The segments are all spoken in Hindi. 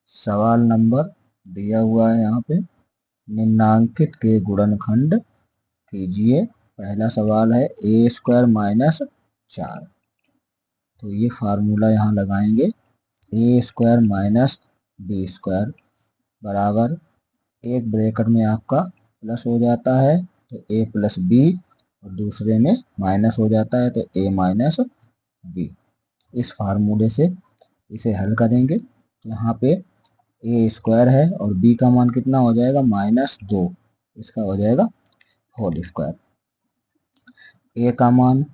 सवाल नंबर दिया हुआ है यहाँ पे, निम्नांकित के गुणनखंड कीजिए। पहला सवाल है ए स्क्वायर माइनस 4। तो ये फार्मूला यहाँ लगाएंगे, ए स्क्वायर माइनस बी स्क्वायर बराबर, एक ब्रैकेट में आपका प्लस हो जाता है तो ए प्लस बी, और दूसरे में माइनस हो जाता है तो ए माइनस बी। इस फार्मूले से इसे हल करेंगे तो यहाँ पे ए स्क्वायर है और बी का मान कितना हो जाएगा, -2, इसका हो जाएगा होल स्क्वायर। ए का मान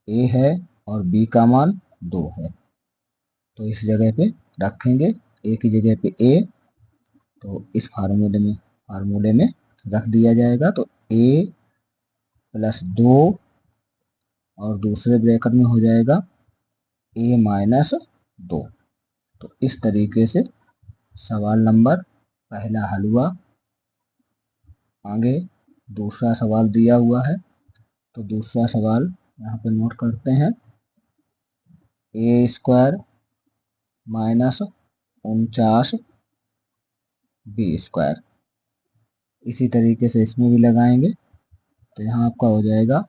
ए है और बी का मान 2 है, तो इस जगह पे रखेंगे, ए की जगह पे ए, तो इस फार्मूले में रख दिया जाएगा। तो ए प्लस 2 और दूसरे ब्रैकेट में हो जाएगा ए माइनस 2। तो इस तरीके से सवाल नंबर पहला हल हुआ। आगे दूसरा सवाल दिया हुआ है, तो दूसरा सवाल यहाँ पे नोट करते हैं, ए स्क्वायर माइनस 49 बी स्क्वायर। इसी तरीके से इसमें भी लगाएंगे, तो यहाँ आपका हो जाएगा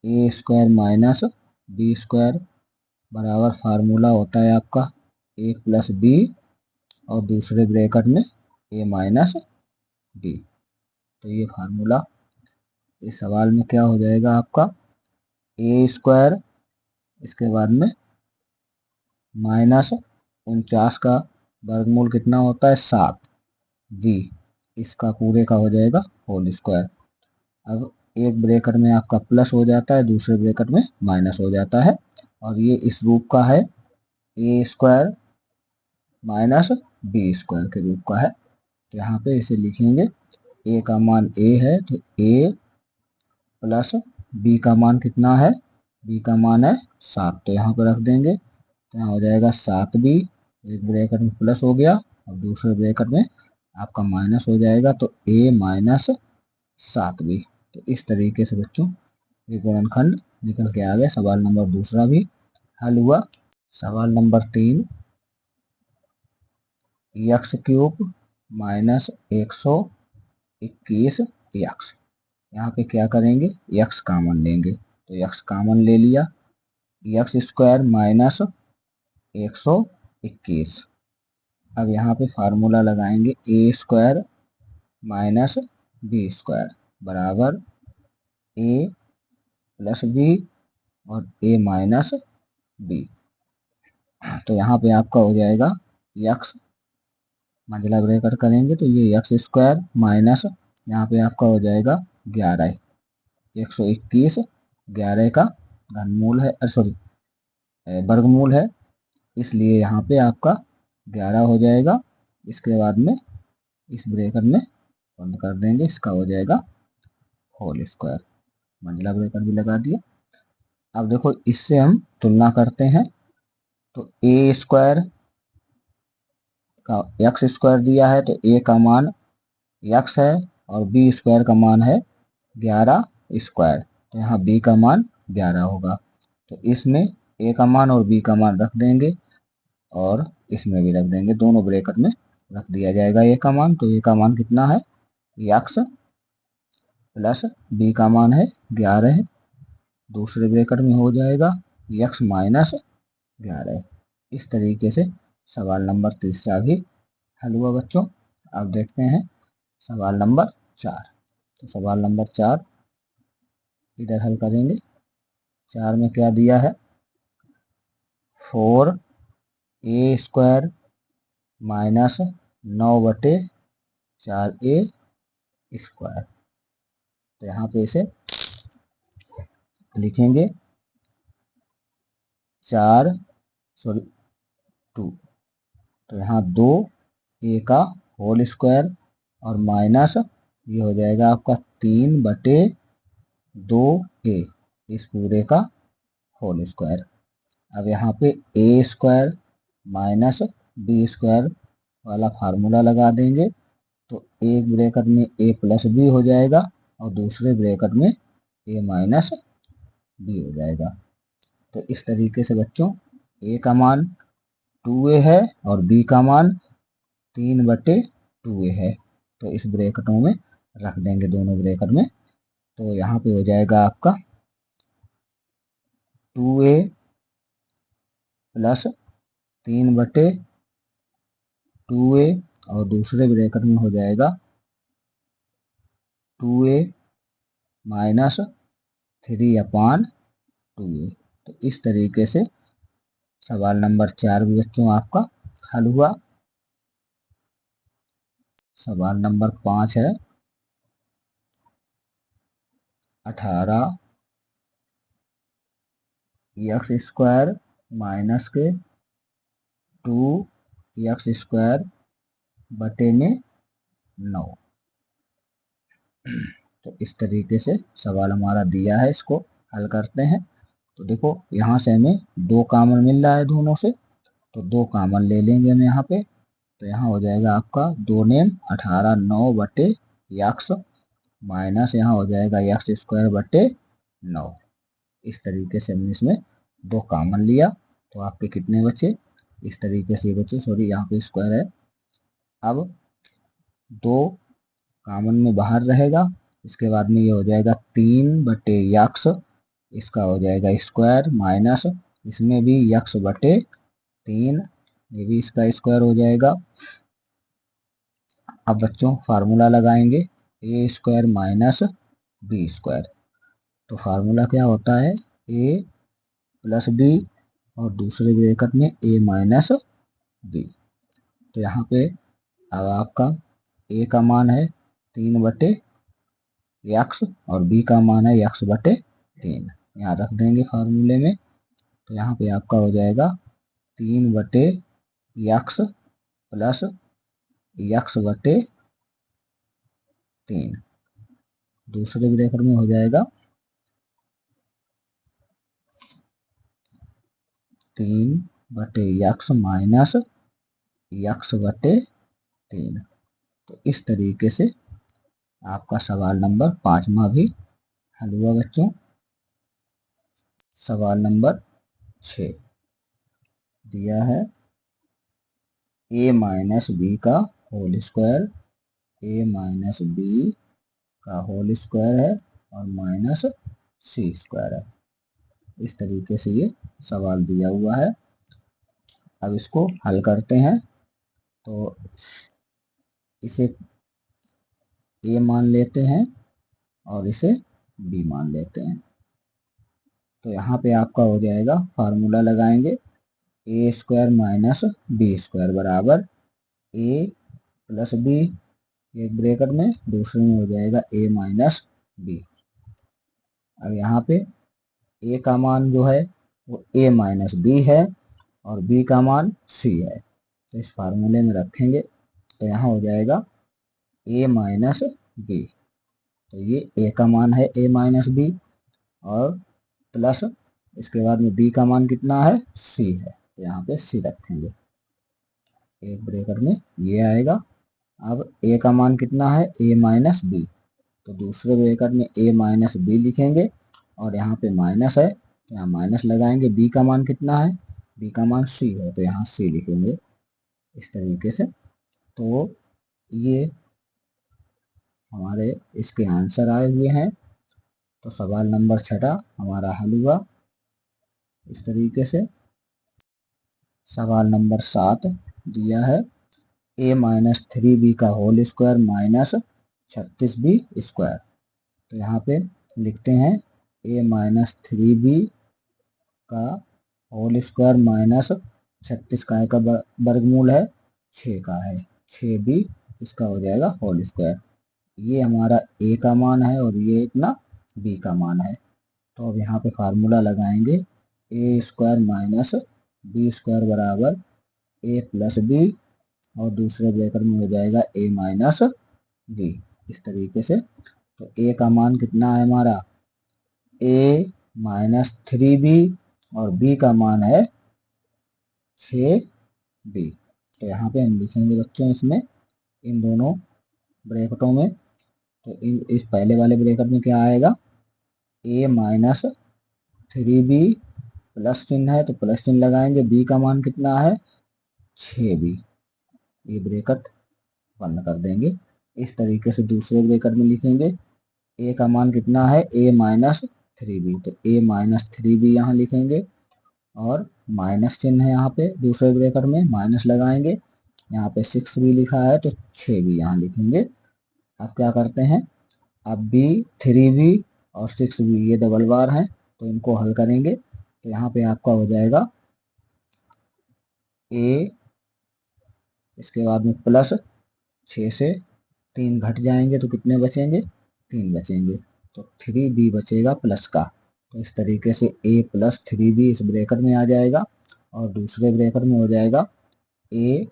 ए स्क्वायर माइनस बी स्क्वायर बराबर, फार्मूला होता है आपका ए प्लस बी और दूसरे ब्रैकेट में ए माइनस बी। तो ये फार्मूला इस सवाल में क्या हो जाएगा आपका, ए स्क्वायर, इसके बाद में -49 का वर्गमूल कितना होता है 7, बी, इसका पूरे का हो जाएगा होल स्क्वायर। अब एक ब्रैकेट में आपका प्लस हो जाता है, दूसरे ब्रैकेट में माइनस हो जाता है, और ये इस रूप का है, ए स्क्वायर माइनस बी स्क्वायर के रूप का है। तो यहाँ पे इसे लिखेंगे, ए का मान ए है तो ए प्लस बी का मान कितना है, बी का मान है 7, तो यहाँ पे रख देंगे। तो यहाँ हो जाएगा 7b, एक ब्रैकेट में प्लस हो गया और दूसरे ब्रैकेट में आपका माइनस हो जाएगा, तो a माइनस 7b। तो इस तरीके से बच्चों ये गुणनखंड निकल के आ गया। सवाल नंबर दूसरा भी हल हुआ। सवाल number 3, x cube minus 121 x. यहाँ पे क्या करेंगे, यक्स कॉमन लेंगे, तो यक्स कॉमन ले लिया, यक्स स्क्वायर माइनस 121। अब यहाँ पे फार्मूला लगाएंगे, ए स्क्वायर माइनस बी स्क्वायर बराबर ए प्लस बी और ए माइनस बी। तो यहाँ पे आपका हो जाएगा यक्स, मंझला ब्रैकेट करेंगे तो ये यक्स स्क्वायर माइनस, यहाँ पे आपका हो जाएगा 11, 121, 11 का घनमूल है, सॉरी वर्गमूल है, इसलिए यहाँ पे आपका 11 हो जाएगा। इसके बाद में इस ब्रैकेट में बंद कर देंगे, इसका हो जाएगा होल स्क्वायर, मंझला ब्रैकेट भी लगा दिया। अब देखो इससे हम तुलना करते हैं, तो ए स्क्वायर का एक्स स्क्वायर दिया है तो ए का मान एक्स है और बी स्क्वायर का मान है 11 स्क्वायर, तो यहाँ बी का मान 11 होगा। तो इसमें ए का मान और बी का मान रख देंगे और इसमें भी रख देंगे, दोनों ब्रैकेट में रख दिया जाएगा ए का मान। तो ए का मान कितना है, एक्स प्लस बी का मान है 11 है, दूसरे ब्रैकेट में हो जाएगा एक्स माइनस 11। इस तरीके से सवाल नंबर तीसरा भी हल हुआ बच्चों। अब देखते हैं सवाल नंबर 4। तो सवाल नंबर 4 इधर हल करेंगे। 4 में क्या दिया है, 4a square minus 9/4a square. तो यहाँ पे इसे लिखेंगे 2, तो यहाँ 2a का होल स्क्वायर और माइनस ये हो जाएगा आपका 3/2a, इस पूरे का होल स्क्वायर। अब यहाँ पे ए स्क्वायर माइनस बी स्क्वायर वाला फार्मूला लगा देंगे, तो एक ब्रैकेट में ए प्लस बी हो जाएगा और दूसरे ब्रैकेट में ए माइनस बी हो जाएगा। तो इस तरीके से बच्चों ए का मान 2a है और बी का मान 3/2a है, तो इस ब्रैकेटों में रख देंगे दोनों ब्रैकेट में। तो यहाँ पे हो जाएगा आपका 2a प्लस 3/2a और दूसरे ब्रैकेट में हो जाएगा 2a माइनस 3/2a। तो इस तरीके से सवाल नंबर 4 भी बच्चों आपका हल हुआ। सवाल नंबर 5 है 18x² माइनस के 2x² बटे में 9। तो इस तरीके से सवाल हमारा दिया है, इसको हल करते हैं। तो देखो यहाँ से हमें 2 कॉमन मिल रहा है दोनों से, तो 2 कॉमन ले लेंगे हम यहाँ पे। तो यहाँ हो जाएगा आपका 2 नेम 18 9 बटे यक्स माइनस यहाँ हो जाएगा x² बटे 9। इस तरीके से हमने इसमें 2 कॉमन लिया, तो आपके कितने बचे, इस तरीके से बचे, सॉरी यहाँ पे स्क्वायर है। अब 2 कॉमन में बाहर रहेगा, इसके बाद में ये हो जाएगा 3/x, इसका हो जाएगा स्क्वायर माइनस इसमें भी x/3, ये भी इसका स्क्वायर हो जाएगा। अब बच्चों फार्मूला लगाएंगे a² माइनस b²। तो फार्मूला क्या होता है, a प्लस b और दूसरे ब्रैकेट में a माइनस b। तो यहाँ पे अब आपका a का मान है 3/x और b का मान है x/3, यहाँ रख देंगे फार्मूले में। तो यहाँ पे आपका हो जाएगा 3/x प्लस x/3, दूसरे ब्रैकेट में हो जाएगा 3/x माइनस x/3। तो इस तरीके से आपका सवाल नंबर 5वां भी हल हुआ बच्चों। सवाल नंबर 6 दिया है a माइनस बी का whole square, a minus B का होल स्क्वायर है और माइनस c² है। इस तरीके से ये सवाल दिया हुआ है। अब इसको हल करते हैं। तो इसे a मान लेते हैं और इसे b मान लेते हैं। तो यहाँ पे आपका हो जाएगा, फार्मूला लगाएंगे a² माइनस b² बराबर a प्लस b, एक ब्रैकेट में, दूसरे में हो जाएगा a माइनस b। अब यहाँ पे a का मान जो है वो a माइनस b है और b का मान c है, तो इस फार्मूले में रखेंगे। तो यहाँ हो जाएगा a माइनस b। तो ये a का मान है a माइनस b और प्लस इसके बाद में b का मान कितना है, c है, तो यहाँ पे c रखेंगे, एक ब्रैकेट में ये आएगा। अब a का मान कितना है, a माइनस b, तो दूसरे ब्रैकेट में a माइनस b लिखेंगे और यहाँ पे माइनस है, तो यहाँ माइनस लगाएंगे। b का मान कितना है, b का मान c है, तो यहाँ c लिखेंगे इस तरीके से। तो ये हमारे इसके आंसर आए हुए हैं। तो सवाल नंबर 6 हमारा हल हुआ इस तरीके से। सवाल नंबर 7 दिया है a माइनस 3b का होल स्क्वायर माइनस 36b²। तो यहाँ पे लिखते हैं a माइनस 3b का होल स्क्वायर माइनस 36 का वर्गमूल है, 6 का है, 6b इसका हो जाएगा होल स्क्वायर। ये हमारा a का मान है और ये इतना b का मान है। तो अब यहाँ पे फार्मूला लगाएंगे a² माइनस b² बराबर a प्लस b और दूसरे ब्रैकेट में हो जाएगा a माइनस b, इस तरीके से। तो a का मान कितना है हमारा, a माइनस 3b और b का मान है 6b। तो यहाँ पे हम लिखेंगे बच्चों इसमें इन दोनों ब्रैकेटों में। तो इस पहले वाले ब्रैकेट में क्या आएगा, a माइनस 3b प्लस चिन्ह है तो प्लस चिन्ह लगाएंगे, b का मान कितना है 6b ये ब्रैकेट बंद कर देंगे। इस तरीके से दूसरे ब्रैकेट में लिखेंगे ए का मान कितना है, ए माइनस 3b, तो ए माइनस 3b यहाँ लिखेंगे और माइनस चिन्ह है यहाँ पे दूसरे ब्रैकेट में, माइनस लगाएंगे। यहाँ पे 6b लिखा है तो 6b यहाँ लिखेंगे। अब क्या करते हैं, अब b 3b और 6b ये डबल बार हैं तो इनको हल करेंगे। तो यहाँ पे आपका हो जाएगा a, इसके बाद में प्लस 6 से 3 घट जाएंगे तो कितने बचेंगे, 3 बचेंगे, तो 3b बचेगा प्लस का। तो इस तरीके से a प्लस 3b इस ब्रैकेट में आ जाएगा और दूसरे ब्रैकेट में हो जाएगा a,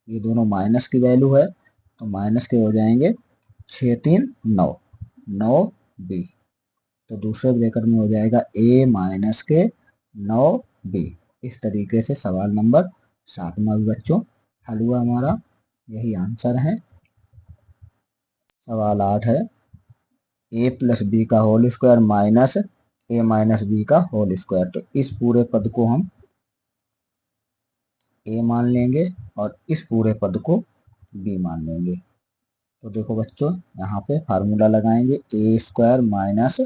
ये दोनों माइनस की वैल्यू है तो माइनस के हो जाएंगे 6 3 9, 9b, तो दूसरे ब्रैकेट में हो जाएगा a माइनस के 9b। इस तरीके से सवाल नंबर 7वां भी बच्चों हल हुआ हमारा, यही आंसर है। सवाल 8 है ए प्लस बी का होल स्क्वायर माइनस ए माइनस बी का होल स्क्वायर। तो इस पूरे पद को हम ए मान लेंगे और इस पूरे पद को बी मान लेंगे। तो देखो बच्चों यहाँ पे फार्मूला लगाएंगे, ए स्क्वायर माइनस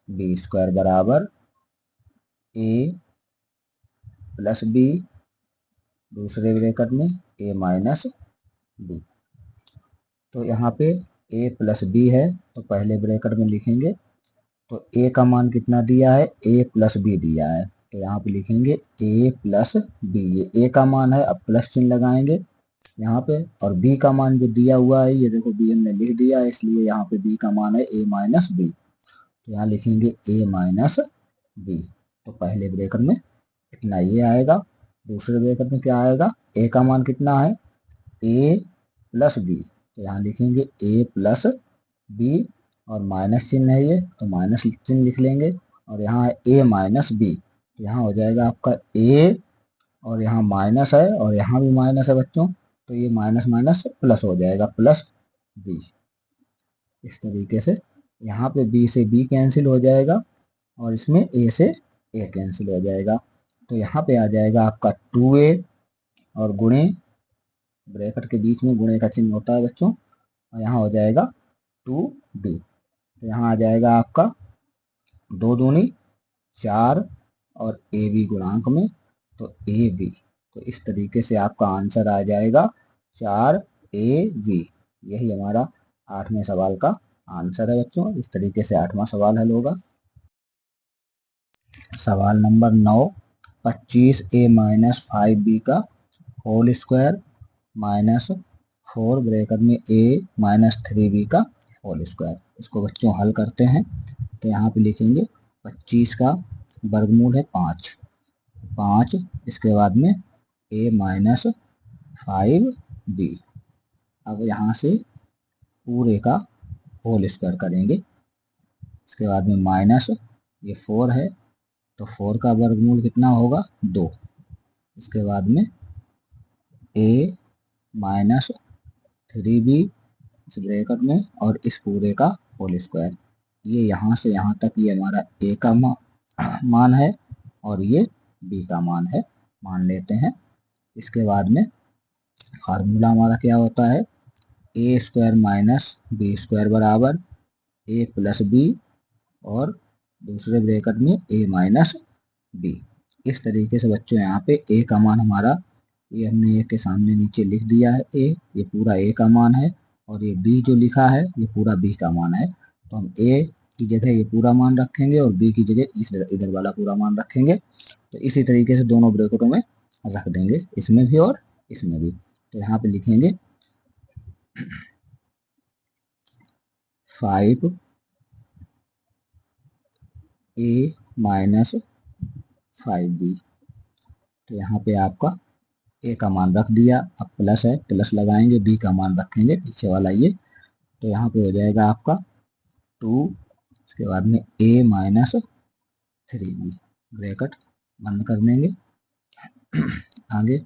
बी स्क्वायर बराबर ए प्लस बी, दूसरे ब्रैकेट में ए माइनस बी। तो यहाँ पे ए प्लस बी है तो पहले ब्रैकेट में लिखेंगे, तो ए का मान कितना दिया है, ए प्लस बी दिया है तो यहाँ पे लिखेंगे ए प्लस बी, ये ए का मान है, अब प्लस चिन्ह लगाएंगे यहाँ पे, और बी का मान जो दिया हुआ है ये देखो बी हमने लिख दिया है, इसलिए यहाँ पे बी का मान है ए माइनस बी, तो यहाँ लिखेंगे ए माइनस बी। तो पहले ब्रैकेट में इतना ये आएगा, दूसरे ब्रैकेट में क्या आएगा, ए का मान कितना है, ए प्लस बी, तो यहाँ लिखेंगे ए प्लस बी और माइनस चिन्ह है ये तो माइनस चिन्ह लिख लेंगे, और यहाँ है ए माइनस बी, तो यहाँ हो जाएगा आपका ए और यहाँ माइनस है और यहाँ भी माइनस है बच्चों, तो ये माइनस माइनस प्लस हो जाएगा प्लस बी। इस तरीके से यहाँ पे बी से बी कैंसिल हो जाएगा और इसमें ए से ए कैंसिल हो जाएगा, तो यहाँ पे आ जाएगा आपका 2a और गुणे, ब्रैकेट के बीच में गुणे का चिन्ह होता है बच्चों, और यहाँ हो जाएगा 2b, तो यहाँ आ जाएगा आपका 2 दूनी 4 और ए बी गुणांक में तो ए बी, तो इस तरीके से आपका आंसर आ जाएगा 4ab। यही हमारा 8वें सवाल का आंसर है बच्चों। इस तरीके से 8वां सवाल हल होगा। सवाल नंबर 9, 25a माइनस 5b का होल स्क्वायर माइनस 4 ब्रैकेट में a माइनस 3b का होल स्क्वायर। इसको बच्चों हल करते हैं तो यहाँ पे लिखेंगे 25 का वर्गमूल है 5, इसके बाद में a माइनस 5b। अब यहाँ से पूरे का होल स्क्वायर करेंगे, इसके बाद में माइनस ये 4 है तो 4 का वर्गमूल कितना होगा 2, इसके बाद में a माइनस 3b इस ब्रैकेट में और इस पूरे का होल स्क्वायर। ये यहाँ से यहाँ तक ये हमारा a का मान है और ये b का मान है, मान लेते हैं। इसके बाद में फार्मूला हमारा क्या होता है, ए स्क्वायर माइनस बी स्क्वायर बराबर ए प्लस बी और दूसरे ब्रैकेट में ए माइनस बी। इस तरीके से बच्चों यहाँ पे ए का मान हमारा, ये हमने ए के सामने नीचे लिख दिया है, ए ये पूरा ए का मान है और ये बी जो लिखा है ये पूरा बी का मान है, तो हम ए की जगह ये पूरा मान रखेंगे और बी की जगह इधर वाला पूरा मान रखेंगे। तो इसी तरीके से दोनों ब्रैकेटों में रख देंगे, इसमें भी और इसमें भी। तो यहाँ पे लिखेंगे 5a माइनस 5b, तो यहाँ पे आपका ए का मान रख दिया, अब प्लस है प्लस लगाएंगे, बी का मान रखेंगे पीछे वाला ये, तो यहाँ पे हो जाएगा आपका 2, इसके बाद में a माइनस 3b, ब्रैकेट बंद कर देंगे। आगे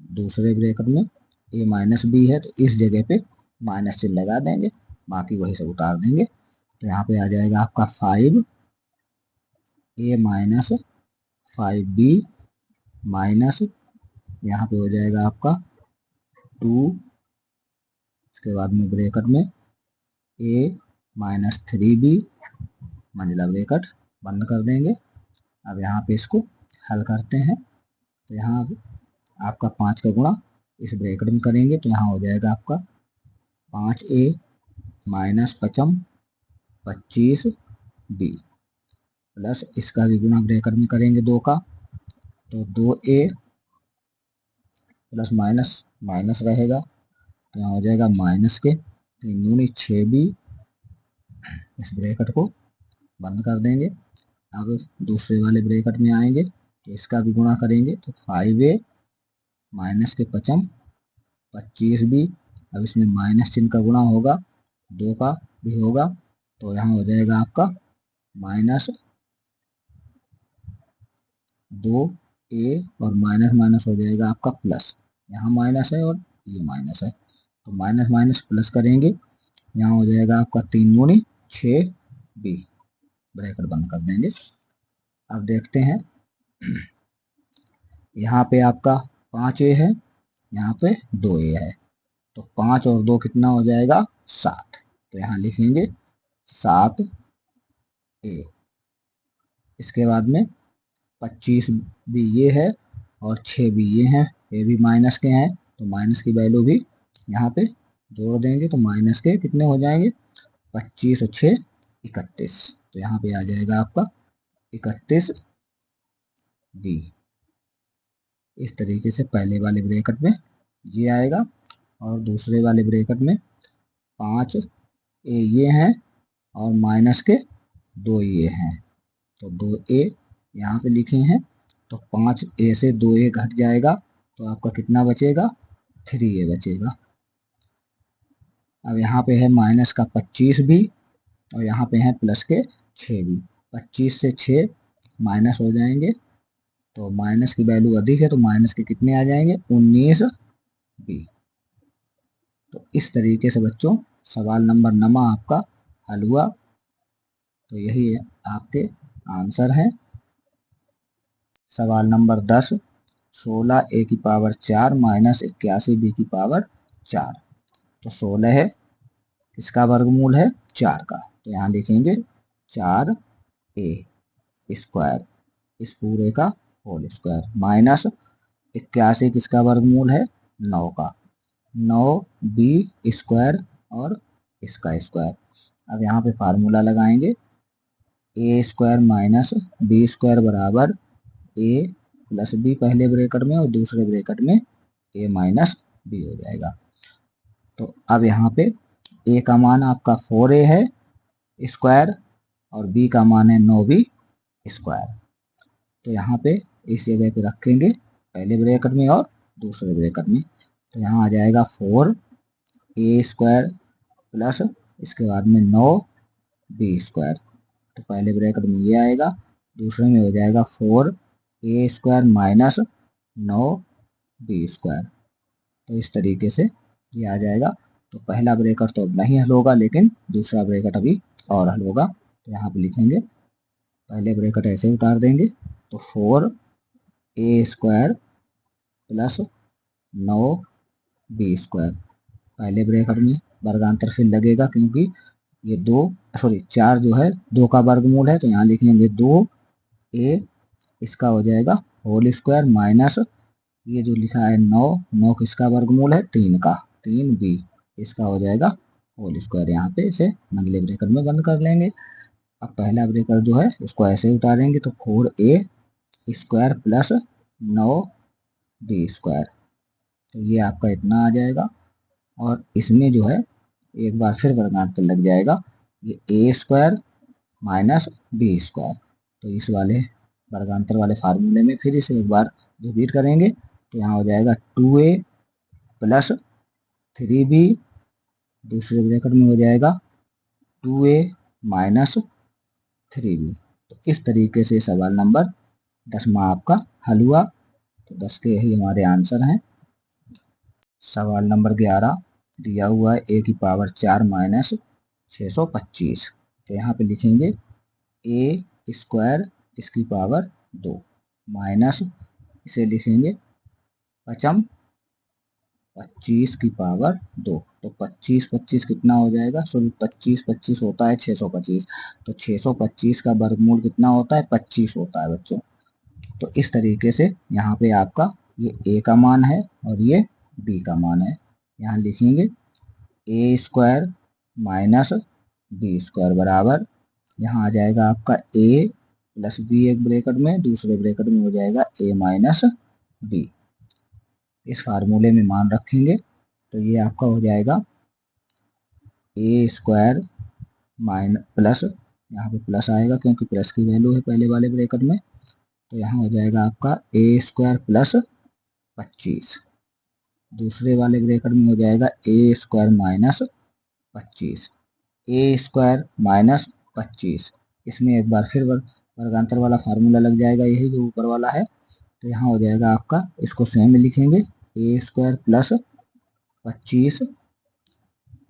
दूसरे ब्रैकेट में a माइनस बी है तो इस जगह पे माइनस चिन्ह लगा देंगे, बाकी वही सब उतार देंगे। तो यहाँ पे आ जाएगा आपका 5a माइनस 5b माइनस यहाँ पे हो जाएगा आपका 2, इसके बाद में ब्रैकेट में a माइनस 3b मंजिला ब्रैकेट बंद कर देंगे। अब यहाँ पे इसको हल करते हैं, तो यहाँ आपका 5 का गुणा इस ब्रैकेट में करेंगे तो यहाँ हो जाएगा आपका 5a माइनस 25b प्लस इसका भी गुणा ब्रैकेट में करेंगे 2 का, तो 2a प्लस माइनस माइनस रहेगा तो यहाँ हो जाएगा माइनस के 3 दूनी 6b, इस ब्रैकेट को बंद कर देंगे। अब दूसरे वाले ब्रैकेट में आएंगे तो इसका भी गुणा करेंगे तो 5a माइनस के 25b, अब इसमें माइनस चिन्ह का गुणा होगा 2 का भी होगा तो यहाँ हो जाएगा आपका माइनस 2a और माइनस माइनस हो जाएगा आपका प्लस, यहाँ माइनस है और ये माइनस है तो माइनस माइनस प्लस करेंगे, यहाँ हो जाएगा आपका 3 दूनी 6b, ब्रैकेट बंद कर देंगे। अब देखते हैं यहाँ पे आपका 5a है, यहाँ पे 2a है, तो 5 और 2 कितना हो जाएगा 7, तो यहाँ लिखेंगे 7a। इसके बाद में 25 भी ये है और 6 भी ये हैं, ये भी माइनस के हैं तो माइनस की वैल्यू भी यहाँ पे जोड़ देंगे तो माइनस के कितने हो जाएंगे 25 और 6 31, तो यहाँ पे आ जाएगा आपका 31b। इस तरीके से पहले वाले ब्रैकेट में ये आएगा और दूसरे वाले ब्रैकेट में 5a ये हैं और माइनस के 2 ये हैं, तो 2a यहाँ पे लिखे हैं तो 5a से 2a घट जाएगा तो आपका कितना बचेगा 3a बचेगा। अब यहाँ पे है माइनस का 25 भी और यहाँ पे है प्लस के 6 भी, 25 से 6 माइनस हो जाएंगे तो माइनस की वैल्यू अधिक है तो माइनस के कितने आ जाएंगे 19b। तो इस तरीके से बच्चों सवाल नंबर 9 आपका हल हुआ, तो यही है आपके आंसर है। सवाल नंबर 10, 16a की पावर 4 माइनस 81b की पावर 4, तो 16 है किसका वर्गमूल है 4 का, तो यहाँ लिखेंगे 4a स्क्वायर इस पूरे का होल स्क्वायर माइनस 81 किसका वर्गमूल है 9 का, 9b स्क्वायर और इसका स्क्वायर। अब यहाँ पे फार्मूला लगाएंगे a square minus b square बराबर a प्लस b पहले ब्रैकेट में और दूसरे ब्रैकेट में a माइनस b हो जाएगा। तो अब यहाँ पे a का मान आपका 4a है स्क्वायर और b का मान है 9b स्क्वायर, तो यहाँ पे इस जगह पे रखेंगे पहले ब्रैकेट में और दूसरे ब्रैकेट में, तो यहाँ आ जाएगा 4a स्क्वायर प्लस इसके बाद में 9b स्क्वायर, तो पहले ब्रैकेट में ये आएगा दूसरे में हो जाएगा 4a square minus 9b square, तो इस तरीके से ये आ जाएगा। तो पहला ब्रैकेट तो नहीं हल होगा लेकिन दूसरा ब्रैकेट अभी और हल होगा, तो यहाँ पे लिखेंगे पहले ब्रैकेट ऐसे उतार देंगे तो 4a square plus 9b square, पहले ब्रैकेट में वर्गांतर फिर लगेगा क्योंकि ये 4 जो है 2 का वर्गमूल है तो यहाँ लिखेंगे 2a, इसका हो जाएगा होल स्क्वायर माइनस ये जो लिखा है 9 किसका वर्गमूल है 3 का 3b, इसका हो जाएगा होल स्क्वायर, यहाँ पे इसे अगले ब्रैकेट में बंद कर लेंगे। अब पहला ब्रैकेट जो है उसको ऐसे उतारेंगे तो 4a square plus 9b square, तो ये आपका इतना आ जाएगा और इसमें जो है एक बार फिर वर्गांतर लग जाएगा ये a square minus b square, तो इस वाले वर्गांतर वाले फार्मूले में फिर इसे एक बार रिपीट करेंगे तो यहाँ हो जाएगा 2a प्लस 3b, दूसरे ब्रैकेट में हो जाएगा 2a माइनस 3b। तो इस तरीके से सवाल नंबर 10 आपका हल हुआ, तो 10 के यही हमारे आंसर हैं। सवाल नंबर 11 दिया हुआ है a की पावर 4 माइनस 625, तो यहाँ पे लिखेंगे a स्क्वायर इसकी पावर 2 माइनस इसे लिखेंगे 55 25 की पावर 2। तो 25 25 कितना हो जाएगा, सॉरी 25 25 होता है 625। तो 625 का वर्गमूल कितना होता है, 25 होता है बच्चों। तो इस तरीके से यहाँ पे आपका ये a का मान है और ये b का मान है। यहाँ लिखेंगे ए स्क्वायर माइनस बी स्क्वायर बराबर, यहाँ आ जाएगा आपका a प्लस बी एक ब्रैकेट में, दूसरे ब्रैकेट में हो जाएगा a माइनस बी। इस फार्मूले में मान रखेंगे तो ये आपका हो जाएगा ए स्क्वायर माइनस प्लस, यहाँ पे प्लस आएगा क्योंकि प्लस की वैल्यू है पहले वाले ब्रैकेट में। तो यहाँ हो जाएगा आपका ए स्क्वायर प्लस 25, दूसरे वाले ब्रैकेट में हो जाएगा ए स्क्वायर माइनस 25। ए स्क्वायर माइनस 25, इसमें एक बार फिर वर्गांतर वाला फार्मूला लग जाएगा, यही जो ऊपर वाला है। तो यहाँ हो जाएगा आपका, इसको सेम लिखेंगे, ए स्क्वायर प्लस 25,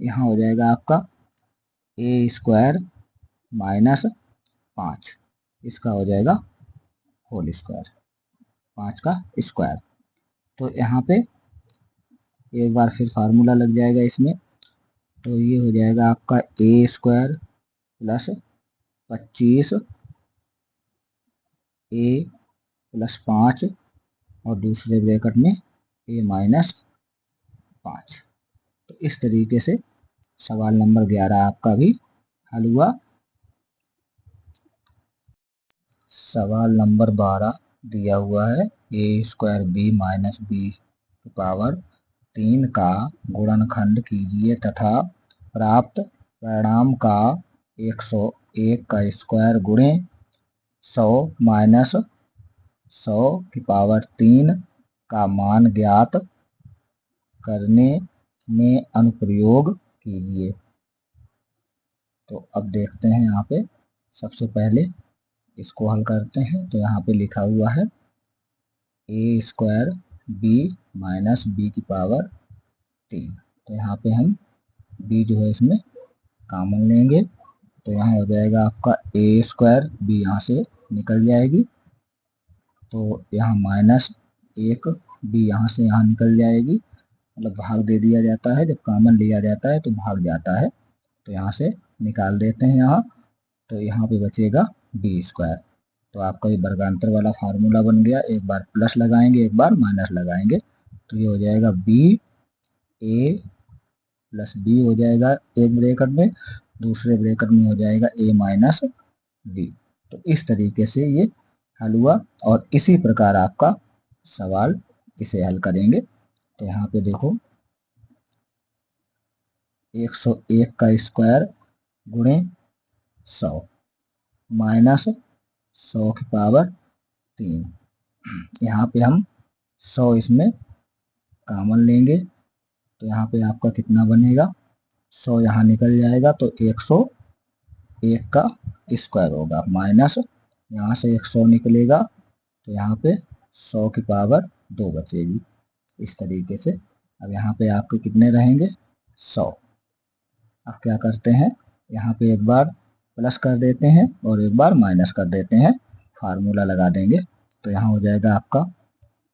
यहाँ हो जाएगा आपका ए स्क्वायर माइनस 5, इसका हो जाएगा होल स्क्वायर, 5 का स्क्वायर। तो यहाँ पे एक बार फिर फार्मूला लग जाएगा इसमें। तो ये हो जाएगा आपका ए स्क्वायर प्लस 25 ए प्लस 5 और दूसरे ब्रैकेट में ए माइनस 5। तो इस तरीके से सवाल नंबर 11 आपका भी हल हुआ। सवाल नंबर 12 दिया हुआ है ए स्क्वायर बी माइनस बी की पावर 3 का गुणनखंड कीजिए तथा प्राप्त परिणाम का 101 का स्क्वायर गुणे 100 माइनस 100 की पावर 3 का मान ज्ञात करने में अनुप्रयोग कीजिए। तो अब देखते हैं यहाँ पे, सबसे पहले इसको हल करते हैं। तो यहाँ पे लिखा हुआ है ए स्क्वायर बी माइनस बी की पावर 3। तो यहाँ पे हम बी जो है इसमें कॉमन लेंगे। तो यहाँ हो जाएगा आपका ए स्क्वायर, बी यहाँ से निकल जाएगी, तो यहाँ माइनस 1 बी यहाँ से यहाँ निकल जाएगी, मतलब भाग दे दिया जाता है, जब कॉमन लिया जाता है तो भाग जाता है। तो यहाँ से निकाल देते हैं यहाँ, तो यहाँ पे बचेगा बी स्क्वायर। तो आपका ये वर्गांतर वाला फार्मूला बन गया, एक बार प्लस लगाएंगे एक बार माइनस लगाएंगे। तो ये हो जाएगा बी ए प्लस बी हो जाएगा एक ब्रैकेट में, दूसरे ब्रैकेट में हो जाएगा ए माइनस बी। तो इस तरीके से ये हल हुआ और इसी प्रकार आपका सवाल इसे हल करेंगे। तो यहाँ पे देखो 101 का स्क्वायर गुणे 100 माइनस 100 की पावर 3, यहाँ पे हम 100 इसमें कॉमन लेंगे। तो यहाँ पे आपका कितना बनेगा, 100 यहाँ निकल जाएगा तो 101 का स्क्वायर होगा, माइनस यहाँ से 100 निकलेगा तो यहाँ पे 100 की पावर 2 बचेगी। इस तरीके से अब यहाँ पे आपके कितने रहेंगे, 100। अब क्या करते हैं, यहाँ पे एक बार प्लस कर देते हैं और एक बार माइनस कर देते हैं, फार्मूला लगा देंगे। तो यहाँ हो जाएगा आपका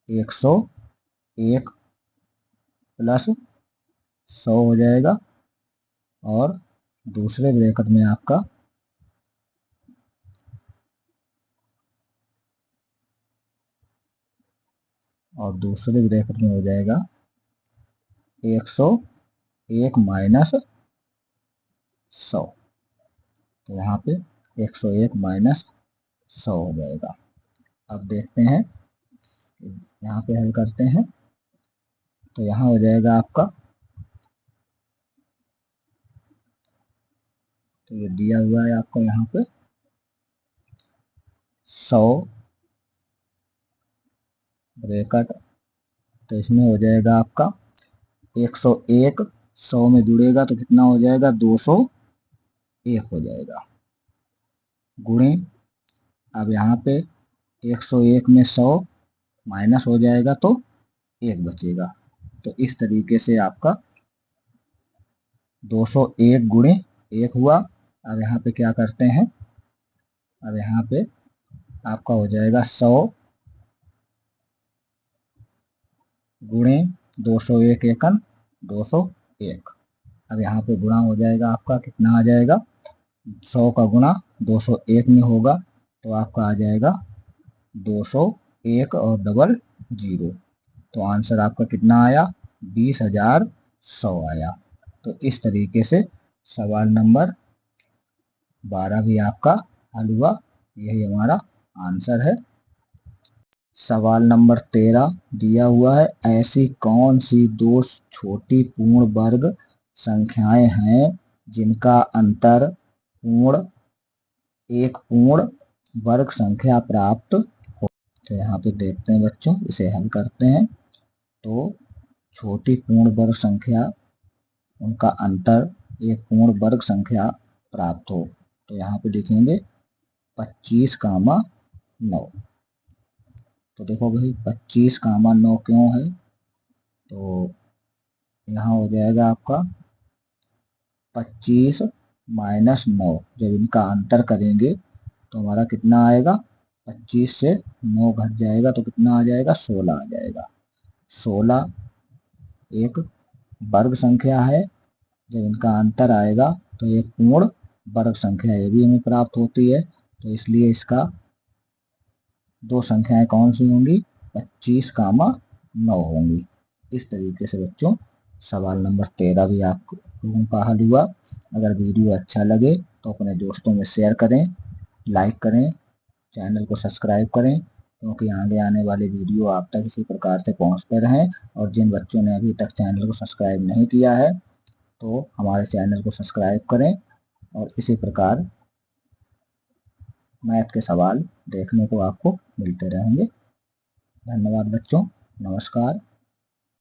101 प्लस 100 हो जाएगा और दूसरे ब्रैकेट में आपका हो जाएगा 101 माइनस 100। तो यहाँ पे 101 माइनस 100 हो जाएगा। अब देखते हैं, यहाँ पे हल करते हैं। तो यहाँ हो जाएगा आपका, तो ये दिया हुआ है आपका यहाँ पे 100 ब्रैकेट, तो इसमें हो जाएगा आपका 101, 100 में जुड़ेगा तो कितना हो जाएगा, 201 हो जाएगा, गुणे अब यहाँ पे 101 में 100 माइनस हो जाएगा तो 1 बचेगा। तो इस तरीके से आपका 201 गुणे 1 हुआ। अब यहाँ पे क्या करते हैं, अब यहाँ पे आपका हो जाएगा 100 गुणे 201 एकन 201। अब यहाँ पे गुणा हो जाएगा, आपका कितना आ जाएगा, 100 का गुणा 201 में होगा तो आपका आ जाएगा 201 और डबल 0। तो आंसर आपका कितना आया, 20,100 आया। तो इस तरीके से सवाल नंबर 12 भी आपका हल हुआ। यही हमारा आंसर है। सवाल नंबर 13 दिया हुआ है, ऐसी कौन सी दो छोटी पूर्ण वर्ग संख्याएं हैं जिनका अंतर एक पूर्ण वर्ग संख्या प्राप्त हो। तो यहाँ पे देखते हैं बच्चों, इसे हल करते हैं। तो छोटी पूर्ण वर्ग संख्या, उनका अंतर एक पूर्ण वर्ग संख्या प्राप्त हो, तो यहाँ पे लिखेंगे 25,9। तो देखो भाई 25,9 क्यों है, तो यहाँ हो जाएगा आपका 25 माइनस 9। जब इनका अंतर करेंगे तो हमारा कितना आएगा, 25 से 9 घट जाएगा तो कितना आ जाएगा, 16 आ जाएगा। 16 एक वर्ग संख्या है, जब इनका अंतर आएगा तो एक पूर्ण वर्ग संख्या ये भी हमें प्राप्त होती है। तो इसलिए इसका दो संख्याएं कौन सी होंगी, 25,9 होंगी। इस तरीके से बच्चों सवाल नंबर 13 भी आप लोगों का हल हुआ। अगर वीडियो अच्छा लगे तो अपने दोस्तों में शेयर करें, लाइक करें, चैनल को सब्सक्राइब करें, क्योंकि आगे आने वाले वीडियो आप तक इसी प्रकार से पहुंचते रहें। और जिन बच्चों ने अभी तक चैनल को सब्सक्राइब नहीं किया है तो हमारे चैनल को सब्सक्राइब करें और इसी प्रकार मैथ के सवाल देखने को आपको मिलते रहेंगे। धन्यवाद बच्चों, नमस्कार।